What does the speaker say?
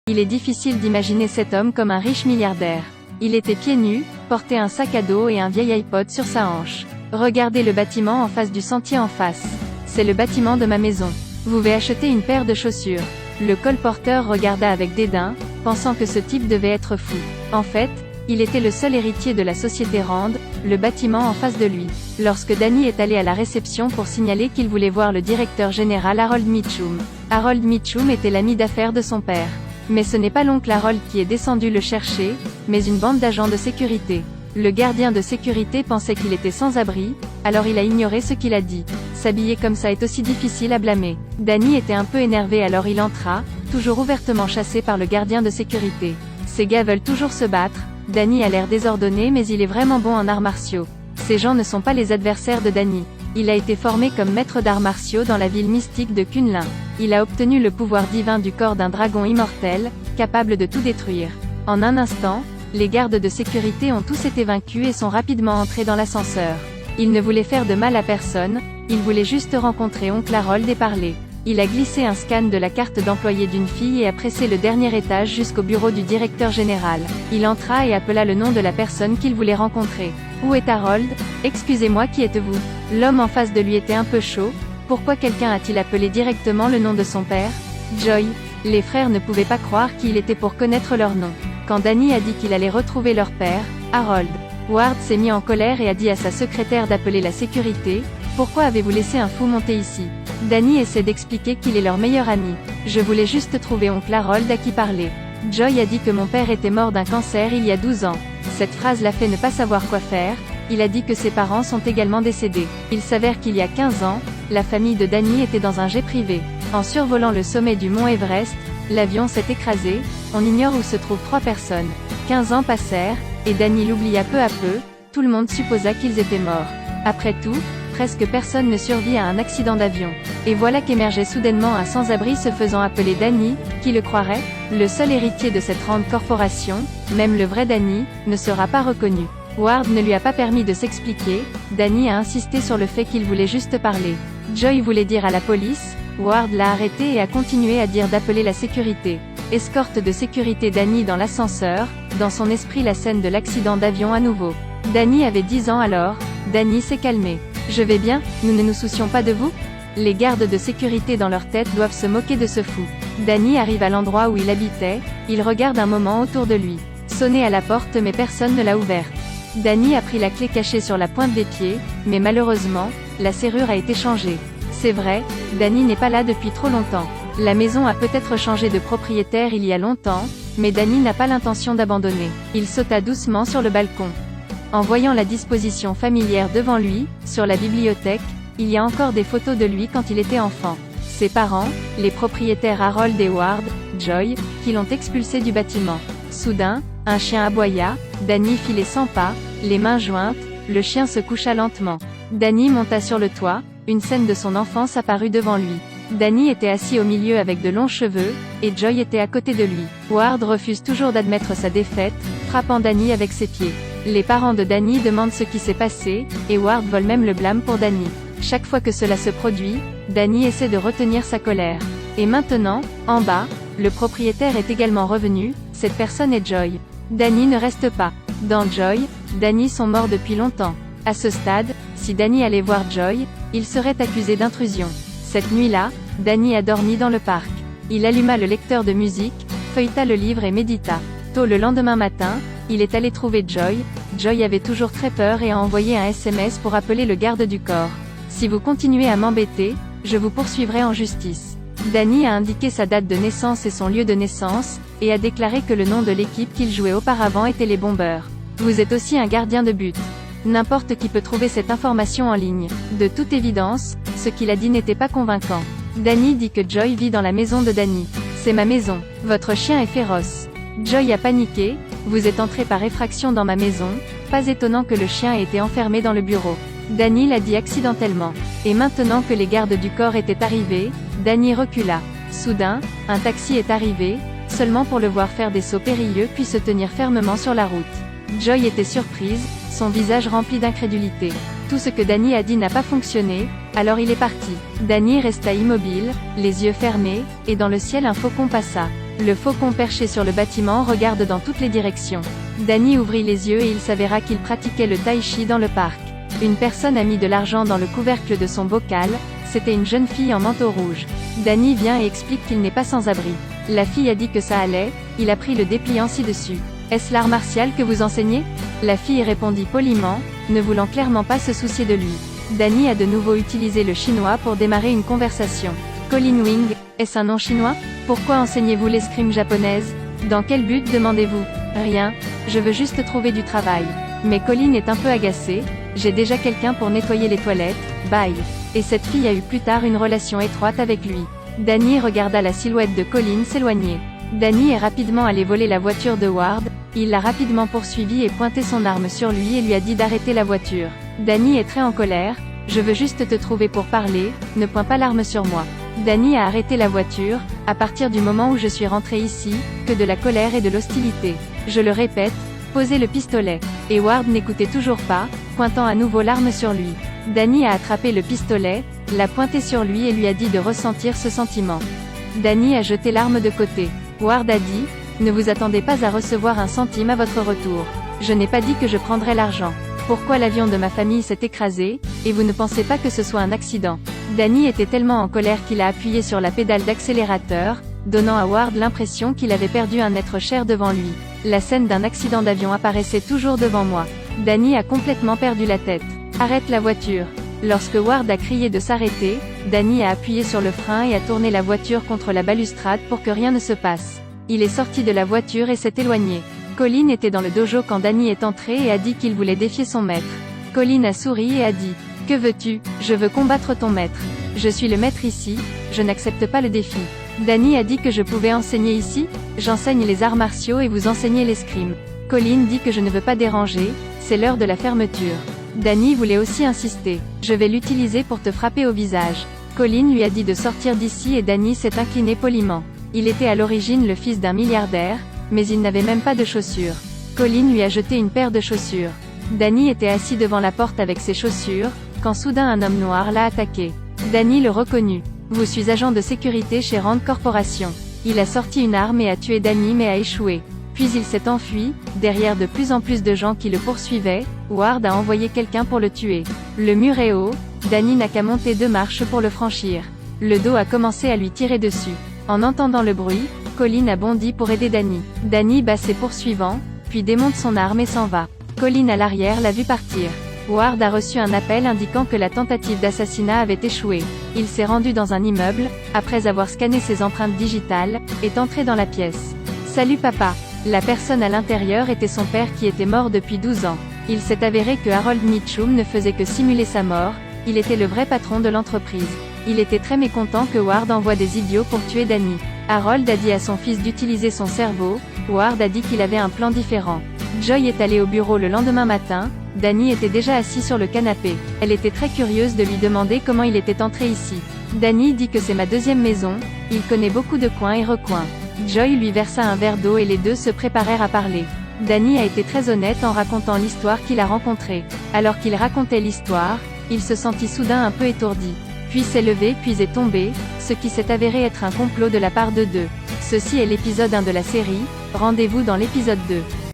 Il est difficile d'imaginer cet homme comme un riche milliardaire. Il était pieds nus, portait un sac à dos et un vieil iPod sur sa hanche. Regardez le bâtiment en face du sentier en face. C'est le bâtiment de ma maison. Vous pouvez acheter une paire de chaussures. Le colporteur regarda avec dédain, pensant que ce type devait être fou. En fait, il était le seul héritier de la société Rand, le bâtiment en face de lui. Lorsque Danny est allé à la réception pour signaler qu'il voulait voir le directeur général Harold Mitchum. Harold Mitchum était l'ami d'affaires de son père. Mais ce n'est pas l'oncle Harold qui est descendu le chercher, mais une bande d'agents de sécurité. Le gardien de sécurité pensait qu'il était sans abri, alors il a ignoré ce qu'il a dit. S'habiller comme ça est aussi difficile à blâmer. Danny était un peu énervé alors il entra, toujours ouvertement chassé par le gardien de sécurité. Ces gars veulent toujours se battre. Danny a l'air désordonné mais il est vraiment bon en arts martiaux. Ces gens ne sont pas les adversaires de Danny. Il a été formé comme maître d'arts martiaux dans la ville mystique de Kunlun. Il a obtenu le pouvoir divin du corps d'un dragon immortel, capable de tout détruire. En un instant, les gardes de sécurité ont tous été vaincus et sont rapidement entrés dans l'ascenseur. Il ne voulait faire de mal à personne, il voulait juste rencontrer oncle Harold et parler. Il a glissé un scan de la carte d'employé d'une fille et a pressé le dernier étage jusqu'au bureau du directeur général. Il entra et appela le nom de la personne qu'il voulait rencontrer. Où est Harold? Excusez-moi, qui êtes-vous? L'homme en face de lui était un peu chaud. Pourquoi quelqu'un a-t-il appelé directement le nom de son père? Joy. Les frères ne pouvaient pas croire qui il était pour connaître leur nom. Quand Danny a dit qu'il allait retrouver leur père, Harold, Ward s'est mis en colère et a dit à sa secrétaire d'appeler la sécurité. Pourquoi avez-vous laissé un fou monter ici? Danny essaie d'expliquer qu'il est leur meilleur ami. Je voulais juste trouver oncle Harold à qui parler. Joy a dit que mon père était mort d'un cancer il y a 12 ans. Cette phrase l'a fait ne pas savoir quoi faire. Il a dit que ses parents sont également décédés. Il s'avère qu'il y a 15 ans, la famille de Danny était dans un jet privé. En survolant le sommet du mont Everest, l'avion s'est écrasé. On ignore où se trouvent 3 personnes. 15 ans passèrent, et Danny l'oublia peu à peu. Tout le monde supposa qu'ils étaient morts. Après tout, presque personne ne survit à un accident d'avion. Et voilà qu'émergeait soudainement un sans-abri se faisant appeler Danny. Qui le croirait? Le seul héritier de cette Rand Corporation, même le vrai Danny, ne sera pas reconnu. Ward ne lui a pas permis de s'expliquer. Danny a insisté sur le fait qu'il voulait juste parler. Joy voulait dire à la police. Ward l'a arrêté et a continué à dire d'appeler la sécurité. Escorte de sécurité Danny dans l'ascenseur, dans son esprit la scène de l'accident d'avion à nouveau. Danny avait 10 ans alors. Danny s'est calmé. Je vais bien, nous ne nous soucions pas de vous? Les gardes de sécurité dans leur tête doivent se moquer de ce fou. Danny arrive à l'endroit où il habitait, il regarde un moment autour de lui. Sonné à la porte mais personne ne l'a ouverte. Danny a pris la clé cachée sur la pointe des pieds, mais malheureusement, la serrure a été changée. C'est vrai, Danny n'est pas là depuis trop longtemps. La maison a peut-être changé de propriétaire il y a longtemps, mais Danny n'a pas l'intention d'abandonner. Il sauta doucement sur le balcon. En voyant la disposition familière devant lui, sur la bibliothèque, il y a encore des photos de lui quand il était enfant. Ses parents, les propriétaires Harold et Ward, Joy, qui l'ont expulsé du bâtiment. Soudain, un chien aboya, Danny fit les 100 pas, les mains jointes, le chien se coucha lentement. Danny monta sur le toit, une scène de son enfance apparut devant lui. Danny était assis au milieu avec de longs cheveux, et Joy était à côté de lui. Ward refuse toujours d'admettre sa défaite, frappant Danny avec ses pieds. Les parents de Danny demandent ce qui s'est passé, et Ward vole même le blâme pour Danny. Chaque fois que cela se produit, Danny essaie de retenir sa colère. Et maintenant, en bas, le propriétaire est également revenu, cette personne est Joy. Danny ne reste pas. Dans Joy, Danny sont morts depuis longtemps. À ce stade, si Danny allait voir Joy, il serait accusé d'intrusion. Cette nuit-là, Danny a dormi dans le parc. Il alluma le lecteur de musique, feuilleta le livre et médita. Tôt le lendemain matin, il est allé trouver Joy. Joy avait toujours très peur et a envoyé un SMS pour appeler le garde du corps. Si vous continuez à m'embêter, je vous poursuivrai en justice. Danny a indiqué sa date de naissance et son lieu de naissance, et a déclaré que le nom de l'équipe qu'il jouait auparavant était les Bombers. Vous êtes aussi un gardien de but. N'importe qui peut trouver cette information en ligne. De toute évidence, ce qu'il a dit n'était pas convaincant. Danny dit que Joy vit dans la maison de Danny. C'est ma maison. Votre chien est féroce. Joy a paniqué. Vous êtes entré par effraction dans ma maison. Pas étonnant que le chien ait été enfermé dans le bureau. Danny l'a dit accidentellement. Et maintenant que les gardes du corps étaient arrivés, Danny recula. Soudain, un taxi est arrivé, seulement pour le voir faire des sauts périlleux puis se tenir fermement sur la route. Joy était surprise, son visage rempli d'incrédulité. Tout ce que Danny a dit n'a pas fonctionné, alors il est parti. Danny resta immobile, les yeux fermés, et dans le ciel un faucon passa. Le faucon perché sur le bâtiment regarde dans toutes les directions. Danny ouvrit les yeux et il s'avéra qu'il pratiquait le tai chi dans le parc. Une personne a mis de l'argent dans le couvercle de son bocal, c'était une jeune fille en manteau rouge. Danny vient et explique qu'il n'est pas sans abri. La fille a dit que ça allait, il a pris le dépliant ci-dessus. Est-ce l'art martial que vous enseignez? La fille répondit poliment, ne voulant clairement pas se soucier de lui. Danny a de nouveau utilisé le chinois pour démarrer une conversation. Colin Wing, est-ce un nom chinois? Pourquoi enseignez-vous l'escrime japonaise? Dans quel but demandez-vous? Rien, je veux juste trouver du travail. Mais Colin est un peu agacé, j'ai déjà quelqu'un pour nettoyer les toilettes, bye. Et cette fille a eu plus tard une relation étroite avec lui. Danny regarda la silhouette de Colin s'éloigner. Danny est rapidement allé voler la voiture de Ward, il l'a rapidement poursuivi et pointé son arme sur lui et lui a dit d'arrêter la voiture. Danny est très en colère, je veux juste te trouver pour parler, ne pointe pas l'arme sur moi. Danny a arrêté la voiture, à partir du moment où je suis rentré ici, que de la colère et de l'hostilité. Je le répète, posez le pistolet. Et Ward n'écoutait toujours pas, pointant à nouveau l'arme sur lui. Danny a attrapé le pistolet, l'a pointé sur lui et lui a dit de ressentir ce sentiment. Danny a jeté l'arme de côté. Ward a dit, ne vous attendez pas à recevoir un centime à votre retour. Je n'ai pas dit que je prendrais l'argent. Pourquoi l'avion de ma famille s'est écrasé, et vous ne pensez pas que ce soit un accident? Danny était tellement en colère qu'il a appuyé sur la pédale d'accélérateur, donnant à Ward l'impression qu'il avait perdu un être cher devant lui. La scène d'un accident d'avion apparaissait toujours devant moi. Danny a complètement perdu la tête. Arrête la voiture. Lorsque Ward a crié de s'arrêter, Danny a appuyé sur le frein et a tourné la voiture contre la balustrade pour que rien ne se passe. Il est sorti de la voiture et s'est éloigné. Colin était dans le dojo quand Danny est entré et a dit qu'il voulait défier son maître. Colin a souri et a dit, « Que veux-tu? Je veux combattre ton maître. Je suis le maître ici, je n'accepte pas le défi. » Danny a dit que je pouvais enseigner ici, j'enseigne les arts martiaux et vous enseignez l'escrime. Colin dit que je ne veux pas déranger, c'est l'heure de la fermeture. Danny voulait aussi insister. Je vais l'utiliser pour te frapper au visage. Colin lui a dit de sortir d'ici et Danny s'est incliné poliment. Il était à l'origine le fils d'un milliardaire, mais il n'avait même pas de chaussures. Colin lui a jeté une paire de chaussures. Danny était assis devant la porte avec ses chaussures, quand soudain un homme noir l'a attaqué. Danny le reconnut. Je suis agent de sécurité chez Rand Corporation. Il a sorti une arme et a tué Danny mais a échoué. Puis il s'est enfui, derrière de plus en plus de gens qui le poursuivaient, Ward a envoyé quelqu'un pour le tuer. Le mur est haut, Danny n'a qu'à monter 2 marches pour le franchir. Le dos a commencé à lui tirer dessus. En entendant le bruit, Colin a bondi pour aider Danny. Danny bat ses poursuivants, puis démonte son arme et s'en va. Colin à l'arrière l'a vu partir. Ward a reçu un appel indiquant que la tentative d'assassinat avait échoué. Il s'est rendu dans un immeuble, après avoir scanné ses empreintes digitales, est entré dans la pièce. Salut papa. La personne à l'intérieur était son père qui était mort depuis 12 ans. Il s'est avéré que Harold Mitchum ne faisait que simuler sa mort, il était le vrai patron de l'entreprise. Il était très mécontent que Ward envoie des idiots pour tuer Danny. Harold a dit à son fils d'utiliser son cerveau, Ward a dit qu'il avait un plan différent. Joy est allée au bureau le lendemain matin, Danny était déjà assis sur le canapé. Elle était très curieuse de lui demander comment il était entré ici. Danny dit que c'est ma deuxième maison, il connaît beaucoup de coins et recoins. Joy lui versa un verre d'eau et les deux se préparèrent à parler. Danny a été très honnête en racontant l'histoire qu'il a rencontrée. Alors qu'il racontait l'histoire, il se sentit soudain un peu étourdi. Puis s'est levé puis est tombé, ce qui s'est avéré être un complot de la part de deux. Ceci est l'épisode 1 de la série, rendez-vous dans l'épisode 2.